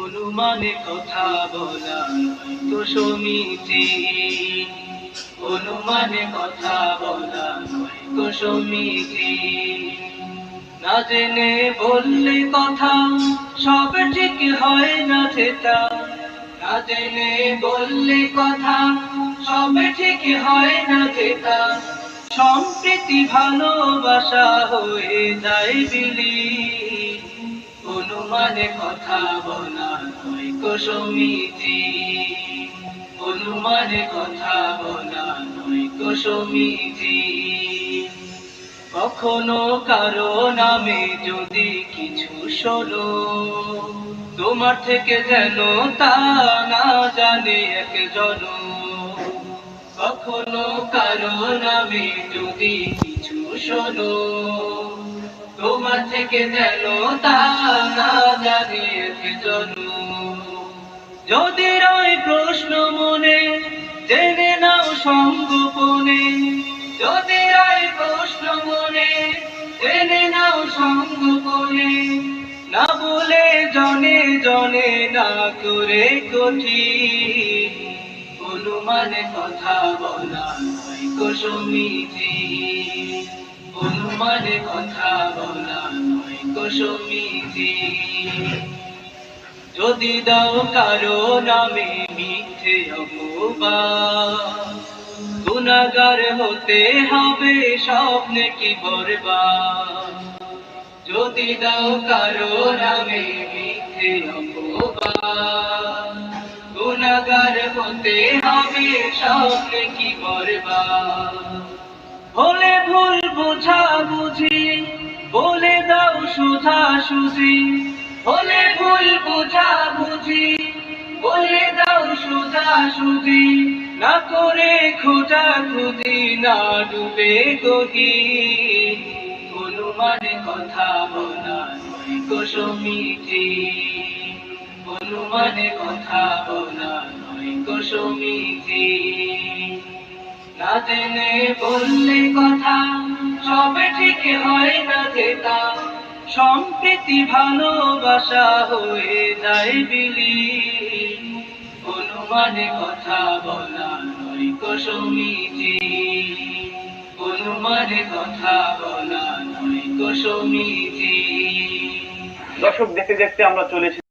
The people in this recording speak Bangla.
অনুমানে কথা বলা নয়তো সমিতি, অনুমানে কথা বলা নয়তো সমিতি। না জেনে বললে কথা সব ঠিক হয় না যেটা, না জেনে বললে কথা সব ঠিক হয় না যেটা। সম্প্রীতি ভালোবাসা হয়ে যায় বিলীন, অনুমানে কথা বলা নয়তো সমিতি, অনুমানে কথা বলা নয়তো সমিতি। কখনো কারো নামে যদি কিছু শোনো, তোমার থেকে যেন তা না জানে একজন। কখনো কারো নামে যদি কিছু শোনো, তোমার থেকে যেন তা না জানে একজন। যদি রয় প্রশ্ন মনে, জেনে নাও সঙ্গোপনে। যদি রয় প্রশ্ন মনে, জেনে নাও সঙ্গোপনে। না বলে জনে জনে, না করে কঠিন, অনুমানে কথা বলা নয়তো সমিতি, অনুমানে কথা বলা নয়তো সমিতি। যদি দাও কারো নামে মিথ্যে অপবাদ, গুনাহগার হতে হবে স্বপ্নে কি বরবাদ। যদি দাও কারো নামে মিথ্যে অপবাদ, গুনাহগার হতে হবে স্বপ্নে কি বরবাদ। হলে ভুল বোঝা বুঝি, বলে দাও সোজা সুজি। হলে ভুল বোঝা বুঝি, বলে দাও সোজা সুজি। না করে খোঁজা খুঁজি, না ডুবে গহীন, অনুমানে কথা বলা নয়তো সমিতি, অনুমানে কথা বলা নয়তো সমিতি। না জেনে বললে কথা সবে ঠিক হয় না যেটা। সম্প্রীতি ভালোবাসা হয়ে যায় বিলীন, অনুমানে কথা বলা নয়তো সমিতি, অনুমানে কথা বলা নয়তো সমিতি। দর্শক, দেখতে দেখতে আমরা চলেছি